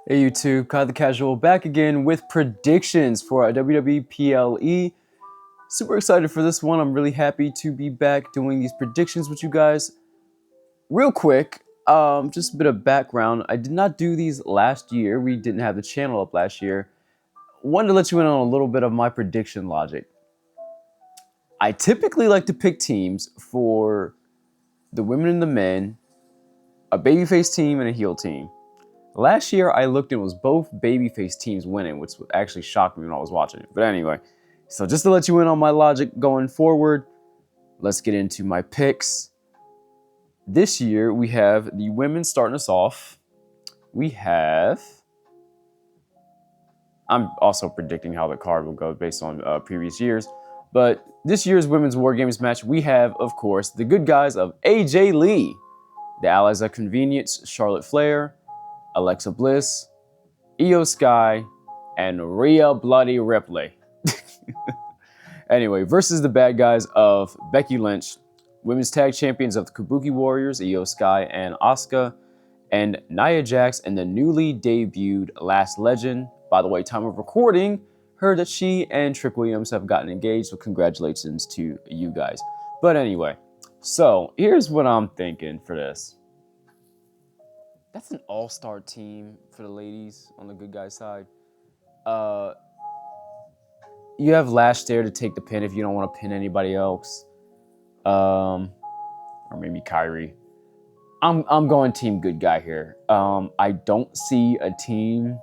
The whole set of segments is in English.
Hey YouTube, Kai the Casual back again with predictions for a WWE PLE. Super excited for this one. I'm really happy to be back doing these predictions with you guys. Real quick, just a bit of background. I did not do these last year. We didn't have the channel up last year. Wanted to let you in on a little bit of my prediction logic. I typically like to pick teams for the women and the men, a babyface team and a heel team. Last year, I looked and it was both babyface teams winning, which actually shocked me when I was watching it. But anyway, so just to let you in on my logic going forward, let's get into my picks. This year, we have the women starting us off. We have... I'm also predicting how the card will go based on previous years. But this year's women's Wargames match, we have, of course, the good guys of AJ Lee, the Allies of Convenience, Charlotte Flair, Alexa Bliss, Io Sky, and Rhea Bloody Ripley. Anyway, versus the bad guys of Becky Lynch, women's tag champions of the Kabuki Warriors, Io Sky and Asuka, and Nia Jax and the newly debuted Last Legend. By the way, time of recording, heard that she and Trick Williams have gotten engaged, so congratulations to you guys. But anyway, so here's what I'm thinking for this. That's an all-star team for the ladies on the good guys side. You have Lash there to take the pin if you don't want to pin anybody else. Or maybe Kyrie. I'm going team good guy here. I don't see a team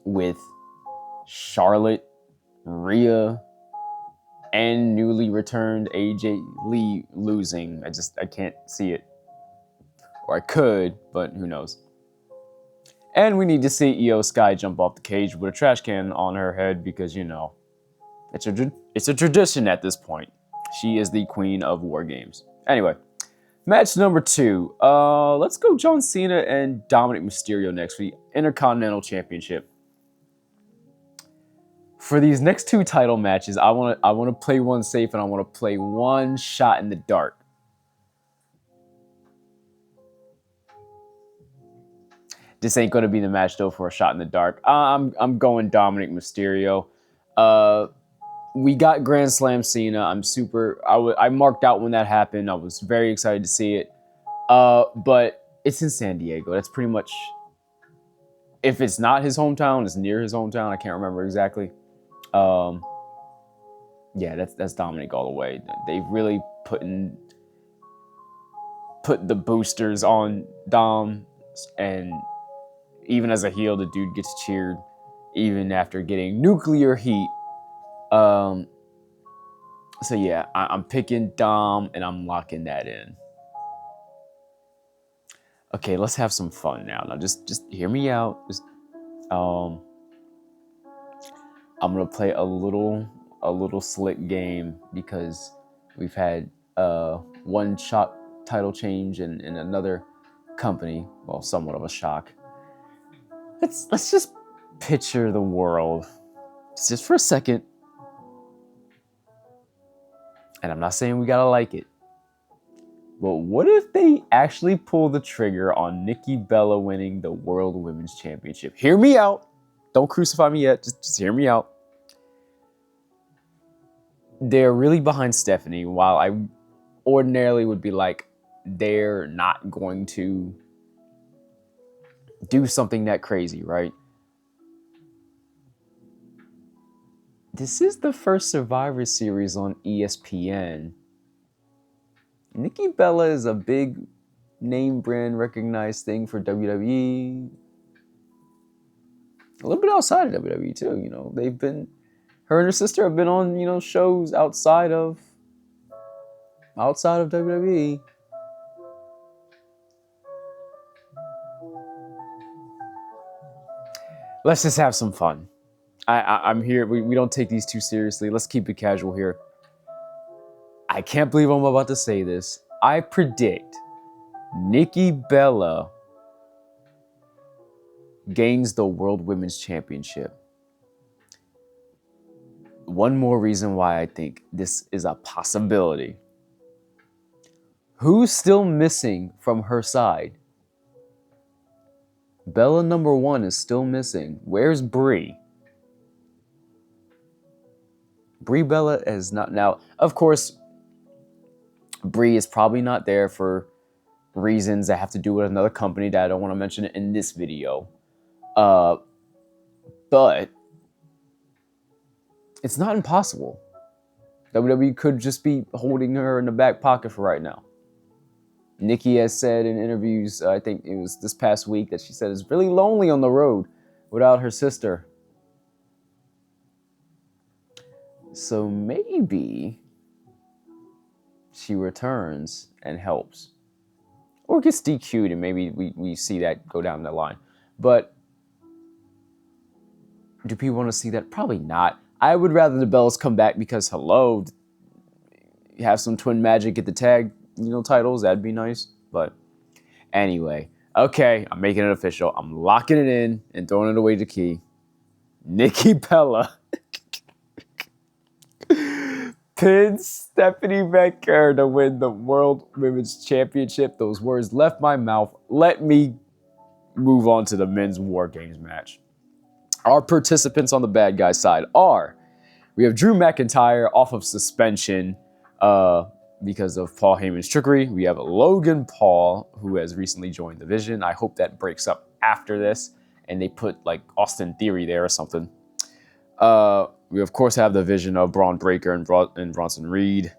with Charlotte, Rhea, and newly returned AJ Lee losing. I can't see it. Or I could, but who knows. And we need to see Io Sky jump off the cage with a trash can on her head because, you know, it's a tradition at this point. She is the queen of War Games. Anyway, match number 2. Let's go John Cena and Dominic Mysterio next for the Intercontinental Championship. For these next 2 title matches, I want to play one safe and I want to play one shot in the dark. This ain't going to be the match, though, for a shot in the dark. I'm going Dominic Mysterio. We got Grand Slam Cena. I marked out when that happened. I was very excited to see it. But it's in San Diego. That's pretty much... If it's not his hometown, it's near his hometown. I can't remember exactly. Yeah, that's Dominic all the way. They've really put the boosters on Dom, and even as a heel, the dude gets cheered even after getting nuclear heat. So yeah, I'm picking Dom and I'm locking that in. Okay, let's have some fun now. Now just hear me out. I'm gonna play a little slick game because we've had one shock title change in another company. Well, somewhat of a shock. Let's just picture the world just for a second. And I'm not saying we gotta like it. But what if they actually pull the trigger on Nikki Bella winning the World Women's Championship? Hear me out. Don't crucify me yet. Just hear me out. They're really behind Stephanie, while I ordinarily would be like, they're not going to do something that crazy, right? This is the first Survivor Series on ESPN. Nikki Bella is a big name brand recognized thing for WWE. A little bit outside of WWE too, you know. Her and her sister have been on, you know, shows outside of WWE. Let's just have some fun. I'm here. We don't take these too seriously. Let's keep it casual here. I can't believe I'm about to say this. I predict Nikki Bella gains the World Women's Championship. One more reason why I think this is a possibility. Who's still missing from her side? Bella number 1 is still missing. Where's Brie? Brie Bella is not. Now, of course, Brie is probably not there for reasons that have to do with another company that I don't want to mention in this video. But it's not impossible. WWE could just be holding her in the back pocket for right now. Nikki has said in interviews, I think it was this past week, that she said it's really lonely on the road without her sister. So maybe she returns and helps. Or gets DQ'd and maybe we see that go down the line. But do people want to see that? Probably not. I would rather the Bellas come back because, hello, have some twin magic, get the tag, titles. That'd be nice. But anyway, okay, I'm making it official. I'm locking it in and throwing it away to Key. Nikki Bella pins Stephanie Becker to win the World Women's Championship. Those words left my mouth. Let me move on to the men's War Games match. Our participants on the bad guy side are, we have Drew McIntyre off of suspension because of Paul Heyman's trickery. We have Logan Paul, who has recently joined the Vision. I hope that breaks up after this and they put like Austin Theory there or something. We of course have the Vision of Braun Breaker and Bronson Reed.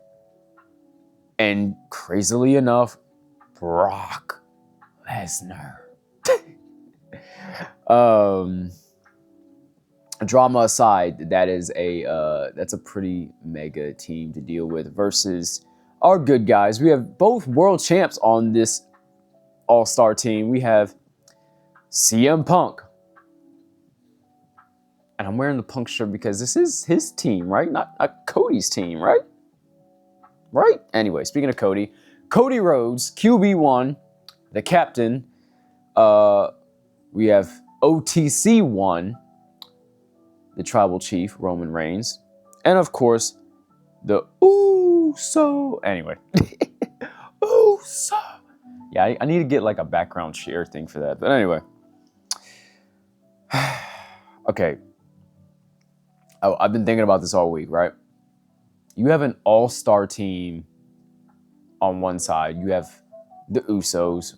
And crazily enough, Brock Lesnar. Drama aside, that's a pretty mega team to deal with versus our good guys. We have both world champs on this all-star team. We have CM Punk. And I'm wearing the Punk shirt because this is his team, right? Not Cody's team, right? Right? Anyway, speaking of Cody Rhodes, QB1, the captain. We have OTC1, the tribal chief, Roman Reigns. And of course, the anyway. Yeah, I need to get like a background cheer thing for that. But anyway. Okay. Oh, I've been thinking about this all week, right? You have an all-star team on one side. You have the Usos,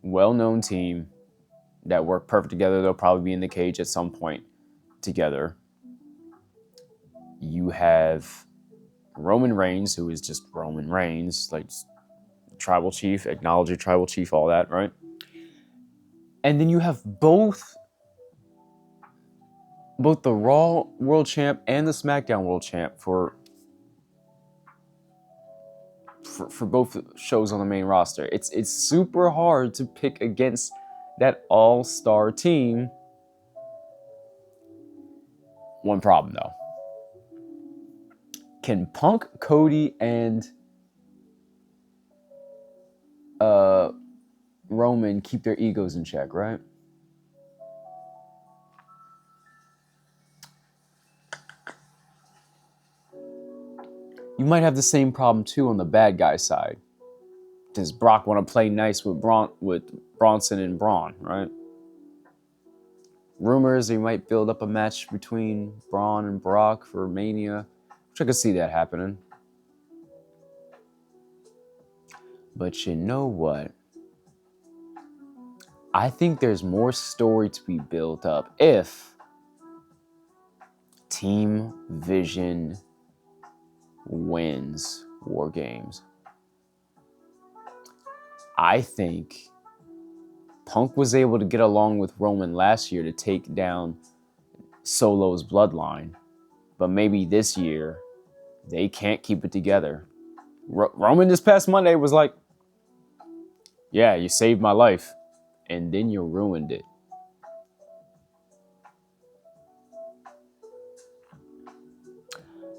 well-known team that work perfect together. They'll probably be in the cage at some point together. You have Roman Reigns, who is just Roman Reigns, like tribal chief, acknowledge your tribal chief, all that, right? And then you have both the Raw World Champ and the SmackDown World Champ for both shows on the main roster. It's super hard to pick against that all-star team. One problem though. Can Punk, Cody, and Roman keep their egos in check, right? You might have the same problem too on the bad guy side. Does Brock want to play nice with Bronson and Braun, right? Rumors they might build up a match between Braun and Brock for Mania, which I could see that happening. But you know what? I think there's more story to be built up if Team Vision wins War Games. I think Punk was able to get along with Roman last year to take down Solo's bloodline, but maybe this year they can't keep it together. Roman this past Monday was like, yeah, you saved my life, and then you ruined it.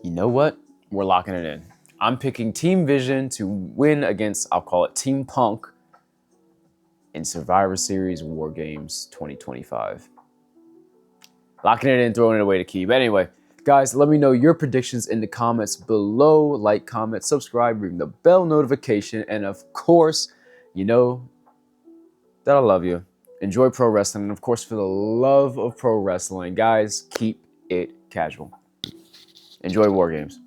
You know what? We're locking it in. I'm picking Team Vision to win against, I'll call it Team Punk, in Survivor Series War Games 2025. Locking it in, throwing it away to Key. But anyway, guys, let me know your predictions in the comments below. Like, comment, subscribe, ring the bell notification, and of course, you know that I love you. enjoy pro wrestling, and of course, for the love of pro wrestling, guys, keep it casual. Enjoy War Games.